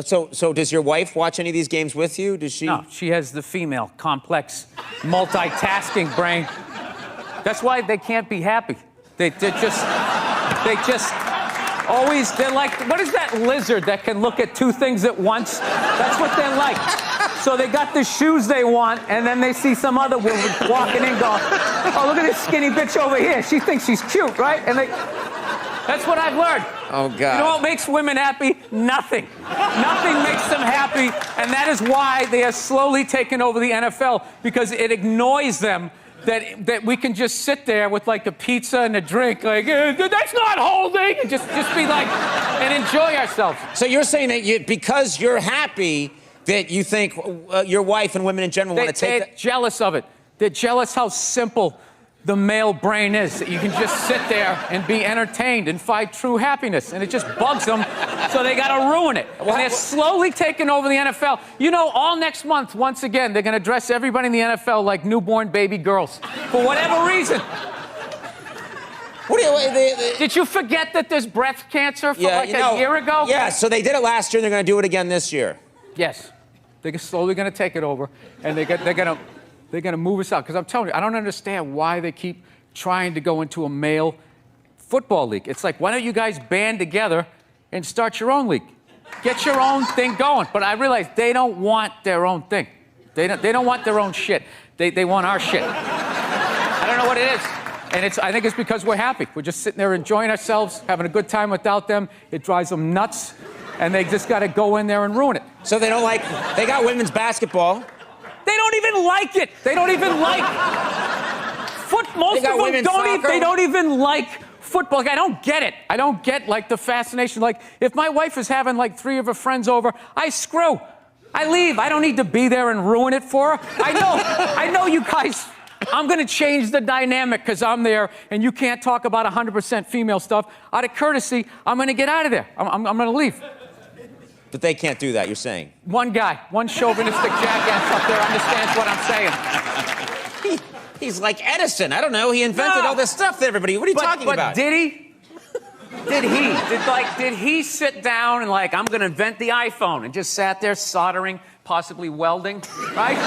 So does your wife watch any of these games with you? Does she? No, she has the female, complex, multitasking brain. That's why they can't be happy. They just always, they're like, what is that lizard that can look at two things at once? That's what they're like. So they got the shoes they want, and then they see some other woman walking in going, oh, look at this skinny bitch over here. She thinks she's cute, right? And that's what I've learned. Oh, God. You know what makes women happy? Nothing. Nothing makes them happy, and that is why they are slowly taking over the NFL, because it annoys them that we can just sit there with like a pizza and a drink, like, that's not holding, and just be like, and enjoy ourselves. So you're saying that because you're happy that you think your wife and women in general want to take They're jealous of it. They're jealous how simple the male brain is, that you can just sit there and be entertained and find true happiness, and it just bugs them, so they gotta ruin it. And they're slowly taking over the NFL. You know, all next month, once again, they're gonna dress everybody in the NFL like newborn baby girls, for whatever reason. Did you forget that there's breast cancer for a year ago? Yeah, so they did it last year, and they're gonna do it again this year. Yes, they're slowly gonna take it over, and they're gonna move us out. Because I'm telling you, I don't understand why they keep trying to go into a male football league. It's like, why don't you guys band together and start your own league? Get your own thing going. But I realize they don't want their own thing. They don't want their own shit. They want our shit. I don't know what it is. And I think it's because we're happy. We're just sitting there enjoying ourselves, having a good time without them. It drives them nuts. And they just got to go in there and ruin it. So they got women's basketball. They don't even like it. They don't even like most of them they don't even like football. Like, I don't get it. I don't get like the fascination. Like, if my wife is having like 3 of her friends over, I screw. I leave. I don't need to be there and ruin it for her. I know you guys. I'm going to change the dynamic because I'm there and you can't talk about 100% female stuff. Out of courtesy, I'm going to get out of there. I'm going to leave. But they can't do that, you're saying? One guy, one chauvinistic jackass up there understands what I'm saying. He's like Edison. I don't know. He invented all this stuff that everybody... What are you talking about? But did he? Did he sit down and like, I'm going to invent the iPhone, and just sat there soldering, possibly welding, right?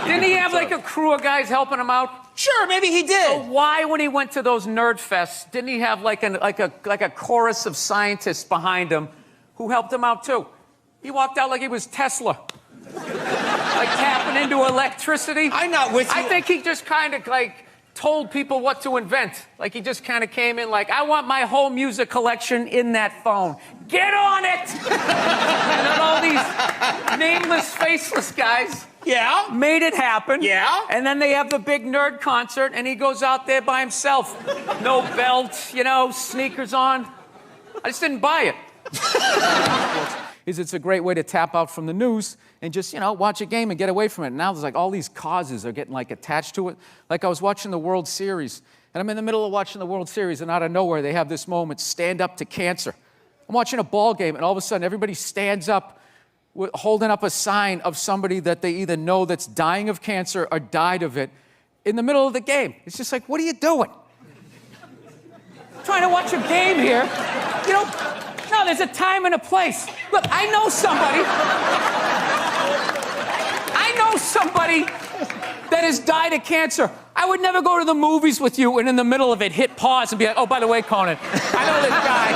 Didn't he have like a crew of guys helping him out? Sure, maybe he did. So why, when he went to those nerd fests, didn't he have like a chorus of scientists behind him who helped him out too? He walked out like he was Tesla. Like tapping into electricity. I'm not with you. I think he just kind of like told people what to invent. Like he just kind of came in like, I want my whole music collection in that phone. Get on it! And then all these nameless, faceless guys made it happen. Yeah. And then they have the big nerd concert and he goes out there by himself. No belt, sneakers on. I just didn't buy it. It's a great way to tap out from the news and just, watch a game and get away from it. Now there's like all these causes are getting like attached to it. Like I was watching the World Series, and I'm in the middle of watching the World Series, and out of nowhere they have this moment, stand up to cancer. I'm watching a ball game, and all of a sudden everybody stands up holding up a sign of somebody that they either know that's dying of cancer or died of it in the middle of the game. It's just like, what are you doing? Trying to watch a game here, No, there's a time and a place. Look, I know somebody that has died of cancer. I would never go to the movies with you and in the middle of it hit pause and be like, oh, by the way, Conan, I know this guy.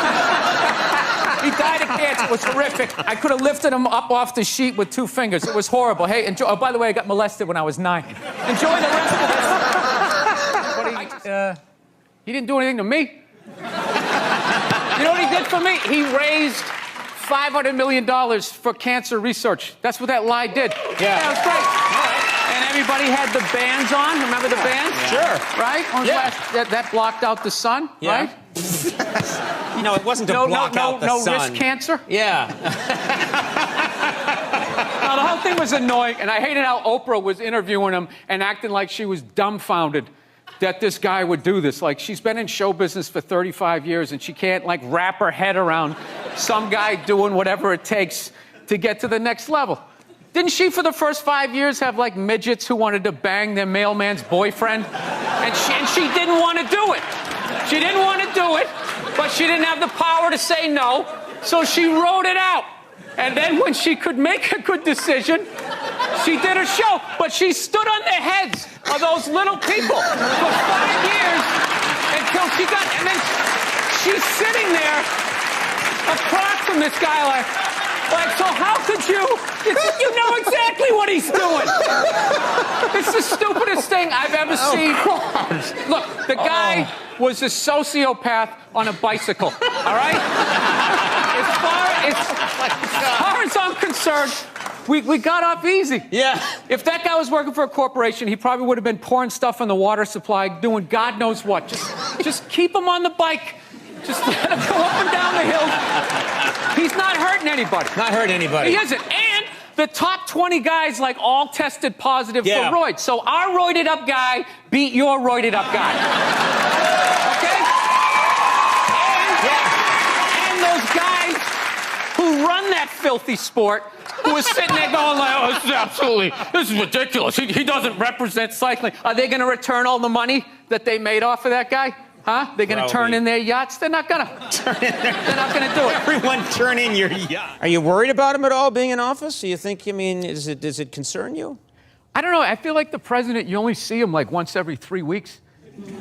He died of cancer. It was horrific. I could have lifted him up off the sheet with 2 fingers. It was horrible. Hey, enjoy. Oh, by the way, I got molested when I was 9. Enjoy the rest of this. He didn't do anything to me. You know what he did for me? He raised $500 million for cancer research. That's what that lie did. Yeah, it was great. And everybody had the bands on. Remember the bands? Yeah. Sure. Right? That blocked out the sun, right? It wasn't to block out the sun. No risk cancer? Yeah. Now, the whole thing was annoying, and I hated how Oprah was interviewing him and acting like she was dumbfounded that this guy would do this. Like, she's been in show business for 35 years, and she can't, like, wrap her head around some guy doing whatever it takes to get to the next level. Didn't she, for the first 5 years, have, like, midgets who wanted to bang their mailman's boyfriend? And she didn't want to do it. She didn't want to do it, but she didn't have the power to say no, so she wrote it out. And then when she could make a good decision, she did a show. But she stood on the heads of those little people for 5 years until she got... And then she's sitting there across from this guy like, so how could you... You know exactly what he's doing. It's the stupidest thing I've ever seen. Look, the guy was a sociopath on a bicycle, all right? As far as I'm concerned, we got off easy. Yeah. If that guy was working for a corporation, he probably would have been pouring stuff in the water supply, doing God knows what. Just keep him on the bike. Just let him go up and down the hill. He's not hurting anybody. Not hurting anybody. He isn't. And the top 20 guys, like, all tested positive for roids. So our roided up guy beat your roided up guy. Okay? And those guys who run that filthy sport who was sitting there going like, oh, this is ridiculous. He doesn't represent cycling. Are they going to return all the money that they made off of that guy? Huh? They're going to turn in their yachts? They're not going to. They're not going to do it. Everyone turn in your yacht. Are you worried about him at all being in office? Do you think, does it concern you? I don't know. I feel like the president, you only see him like once every 3 weeks.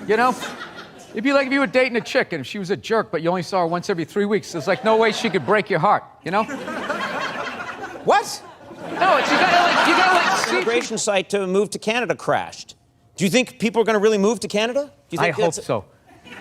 You know? It'd be like if you were dating a chick and if she was a jerk, but you only saw her once every 3 weeks. There's like no way she could break your heart, you know? What? No, you gotta see. Immigration site to move to Canada crashed. Do you think people are going to really move to Canada? Do you think I hope so.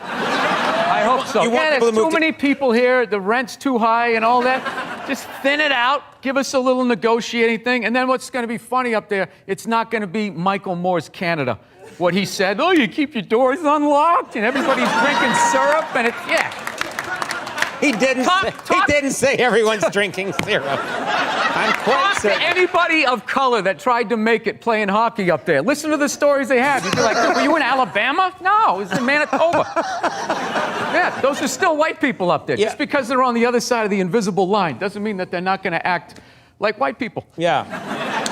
I hope so. Yeah, there's too many people here. The rent's too high and all that. Just thin it out. Give us a little negotiating thing. And then what's going to be funny up there, it's not going to be Michael Moore's Canada. What he said, oh, you keep your doors unlocked and everybody's drinking syrup and He didn't say everyone's drinking syrup. I'm quite Talk certain. to anybody of color that tried to make it playing hockey up there. Listen to the stories they have. You'd be like, were you in Alabama? No, it was in Manitoba. Yeah, those are still white people up there. Yeah. Just because they're on the other side of the invisible line doesn't mean that they're not going to act like white people. Yeah.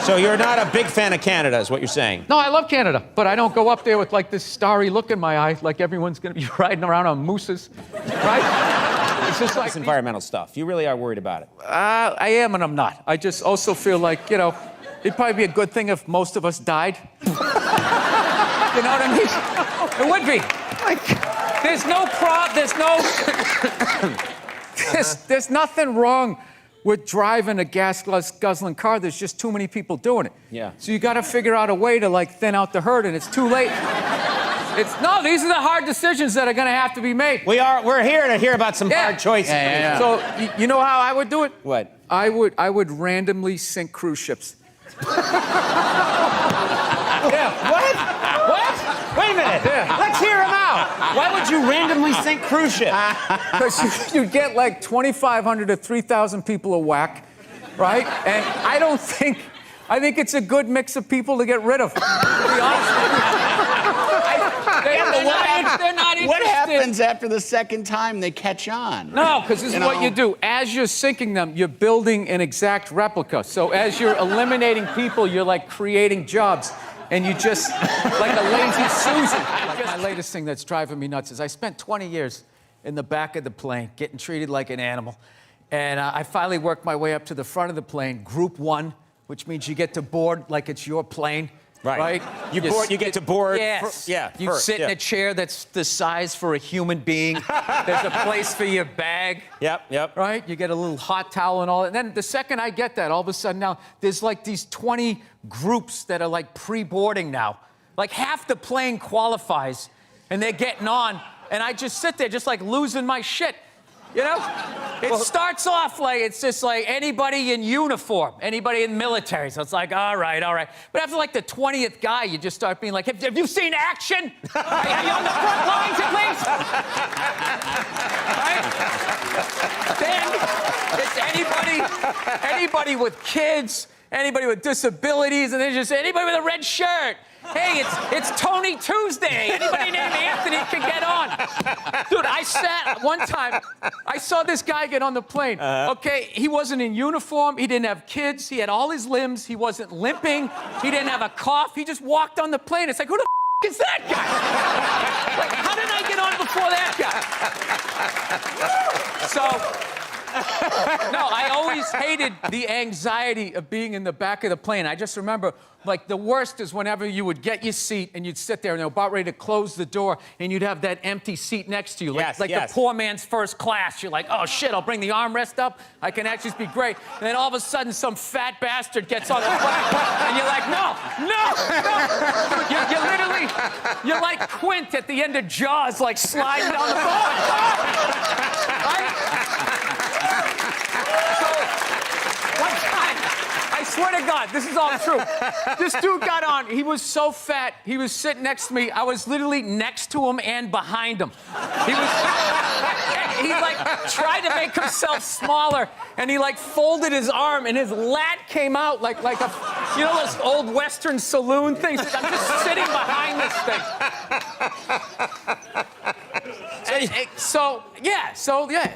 So you're not a big fan of Canada, is what you're saying? No, I love Canada, but I don't go up there with like this starry look in my eye, like everyone's going to be riding around on mooses, right? It's just like It's environmental stuff. You really are worried about it. I am and I'm not. I just also feel like, it'd probably be a good thing if most of us died. You know what I mean? It would be. There's nothing wrong with driving a gas-guzzling car. There's just too many people doing it. Yeah. So you got to figure out a way to like thin out the herd, and it's too late. These are the hard decisions that are going to have to be made. We're here to hear about some hard choices. Yeah. So you know how I would do it? What? I would randomly sink cruise ships. What? Wait a minute. Yeah. Let's hear him out. Why would you randomly sink cruise ships? Because you'd get like 2,500 to 3,000 people a whack, right? And I think it's a good mix of people to get rid of. To be honest with you. They're not interested. What happens after the second time they catch on? No, because this is what you do. As you're sinking them, you're building an exact replica. So as you're eliminating people, you're like creating jobs. And you just, like a lazy Susan. Like my latest thing that's driving me nuts is I spent 20 years in the back of the plane getting treated like an animal. And I finally worked my way up to the front of the plane, Group 1, which means you get to board like it's your plane. Right? You get to board. Yes. You first, sit in a chair that's the size for a human being. There's a place for your bag. Yep. Right? You get a little hot towel and all that. And then the second I get that, all of a sudden now, there's like these 20 groups that are like pre-boarding now. Like half the plane qualifies and they're getting on. And I just sit there just like losing my shit. You know? It starts off like, it's just like anybody in uniform, anybody in military. So it's like, all right. But after like the 20th guy, you just start being like, have you seen action? Are you on the front lines at least? Right? Then it's anybody with kids, anybody with disabilities, and then just anybody with a red shirt. Hey, it's Tony Tuesday. Anybody named Anthony can get on. Dude, one time, I saw this guy get on the plane. Okay, he wasn't in uniform. He didn't have kids. He had all his limbs. He wasn't limping. He didn't have a cough. He just walked on the plane. It's like, who the is that guy? Like, how did I get on before that guy? So No, I always hated the anxiety of being in the back of the plane. I just remember, like, the worst is whenever you would get your seat and you'd sit there and they're about ready to close the door and you'd have that empty seat next to you. Like, the poor man's first class. You're like, oh, shit, I'll bring the armrest up. I can actually be great. And then all of a sudden, some fat bastard gets on the plane and you're like, no. You're literally, you're like Quint at the end of Jaws, like sliding down the phone. Right? One time, I swear to God, this is all true. This dude got on. He was so fat. He was sitting next to me. I was literally next to him and behind him. He like tried to make himself smaller, and he like folded his arm, and his lat came out like a, you know those old Western saloon things. I'm just sitting behind this thing. So yeah,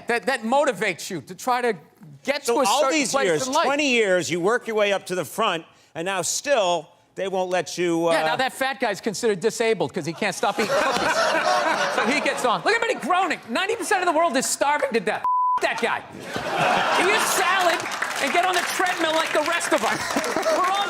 that motivates you to try to get to a certain place in life. So all these years, 20 years, you work your way up to the front, and now still they won't let you. Yeah, now that fat guy's considered disabled because he can't stop eating cookies. So he gets on. Look at everybody groaning. 90% of the world is starving to death. That guy. Eat a salad and get on the treadmill like the rest of us. We're all.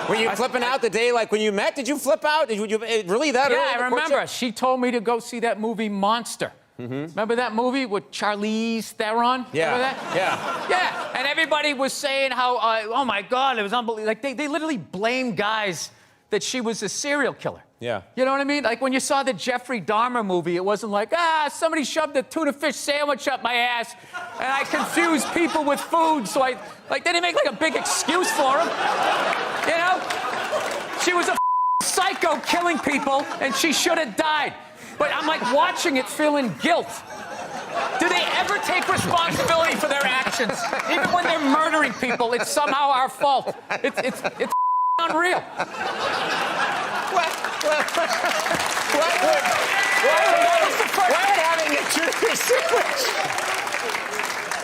Were you flipping out the day like when you met? Did you flip out? Did you really that early? Yeah, I remember. She told me to go see that movie Monster. Remember that movie with Charlize Theron? Yeah. Remember that? Yeah. Yeah. And everybody was saying how, oh my God, it was unbelievable. Like they literally blamed guys that she was a serial killer. Yeah. You know what I mean? Like when you saw the Jeffrey Dahmer movie, it wasn't like, somebody shoved a tuna fish sandwich up my ass and I confused people with food, so they didn't make like a big excuse for him. You know? She was a psycho killing people and she should have died. But I'm like watching it feeling guilt. Do they ever take responsibility for their actions? Even when they're murdering people, it's somehow our fault. It's unreal.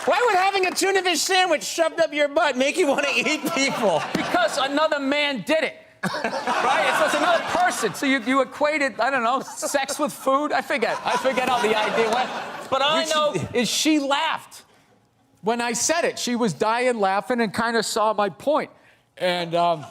Why would having a tuna fish sandwich shoved up your butt make you want to eat people? Because another man did it. Right? So it's another person. So you equated, I don't know, sex with food? I forget how the idea went. But all I know is she laughed. When I said it, she was dying laughing and kind of saw my point. And I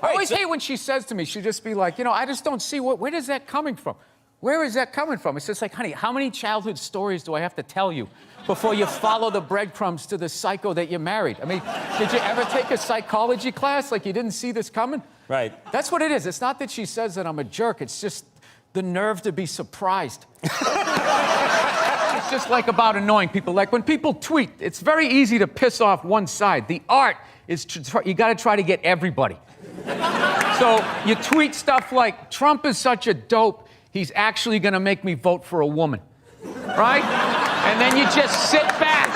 always hate when she says to me, she'll just be like, I just don't see where is that coming from? Where is that coming from? It's just like, honey, how many childhood stories do I have to tell you before you follow the breadcrumbs to the psycho that you married? I mean, did you ever take a psychology class like you didn't see this coming? Right. That's what it is. It's not that she says that I'm a jerk. It's just the nerve to be surprised. It's just like about annoying people. Like when people tweet, it's very easy to piss off one side. The art is you got to try to get everybody. So you tweet stuff like, Trump is such a dope, he's actually going to make me vote for a woman. Right? And then you just sit back.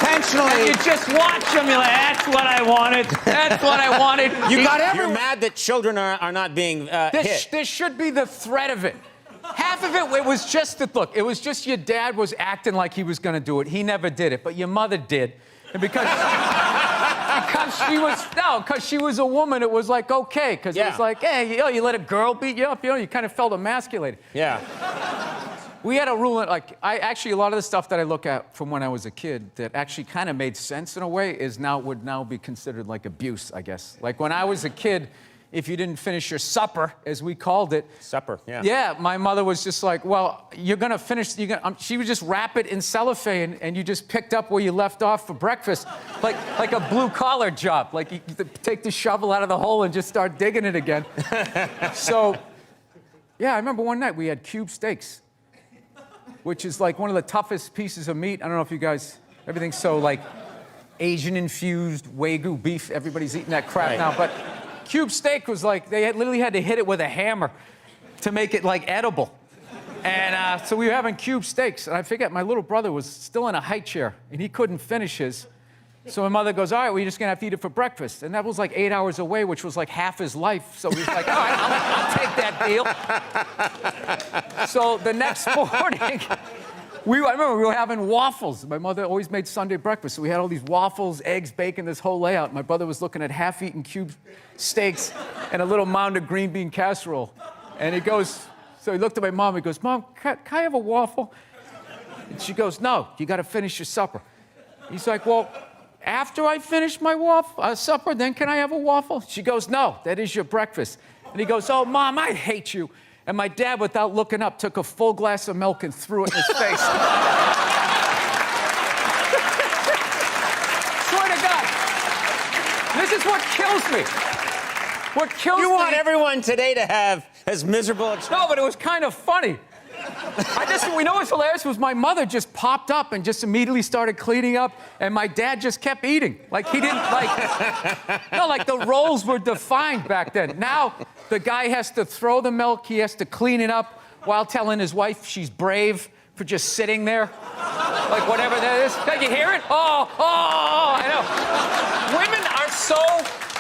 Intentionally. And you just watch them. You're like, that's what I wanted. That's what I wanted. You're mad that children are not being hit. There should be the threat of it. Half of it was just it was just your dad was acting like he was going to do it. He never did it, but your mother did. And because she was a woman, it was like, okay. Because it was like, hey, you let a girl beat you up, you kind of felt emasculated. Yeah. We had a rule, a lot of the stuff that I look at from when I was a kid that actually kind of made sense in a way would now be considered like abuse, I guess. Like when I was a kid, if you didn't finish your supper, as we called it. Supper, yeah. Yeah, my mother was just like, well, you're going to finish, she would just wrap it in cellophane and you just picked up where you left off for breakfast, like a blue-collar job. Like you take the shovel out of the hole and just start digging it again. So, yeah, I remember one night we had cube steaks, which is like one of the toughest pieces of meat. I don't know if you guys, everything's so like Asian-infused Wagyu beef. Everybody's eating that crap now, but cube steak was like, literally had to hit it with a hammer to make it like edible. And so we were having cube steaks, and I forget, my little brother was still in a high chair, and he couldn't finish his. So my mother goes, all right, we're just gonna have to eat it for breakfast. And that was like 8 hours away, which was like half his life. So he was like, all right, I'll take that deal. So the next morning, I remember we were having waffles. My mother always made Sunday breakfast. So we had all these waffles, eggs, bacon, this whole layout. My brother was looking at half-eaten cube steaks and a little mound of green bean casserole. And he looked at my mom, he goes, Mom, can I have a waffle? And she goes, no, you got to finish your supper. He's like, well, after I finish my supper, then can I have a waffle? She goes, no, that is your breakfast. And he goes, oh, Mom, I hate you. And my dad, without looking up, took a full glass of milk and threw it in his face. Swear to God. This is what kills me. What kills me. You want everyone today to have as miserable a No, but it was kind of funny. We know what's hilarious was my mother just popped up and just immediately started cleaning up, and my dad just kept eating. Like he didn't like the roles were defined back then. Now the guy has to throw the milk, he has to clean it up while telling his wife she's brave for just sitting there. Like whatever that is. Can you hear it? Oh, I know. Women are so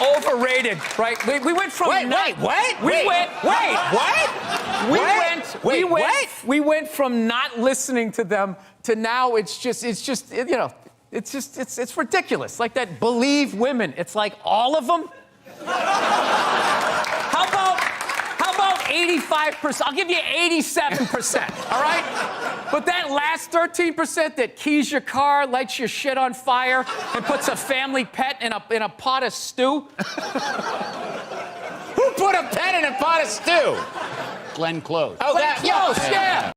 overrated, right? We went from we went from not listening to them to now it's ridiculous. Like that believe women. It's like all of them. How about 85%? I'll give you 87%, all right? But that last 13% that keys your car, lights your shit on fire, and puts a family pet in a pot of stew. Who put a pet in a pot of stew? Glenn Close. Oh, Close, yeah.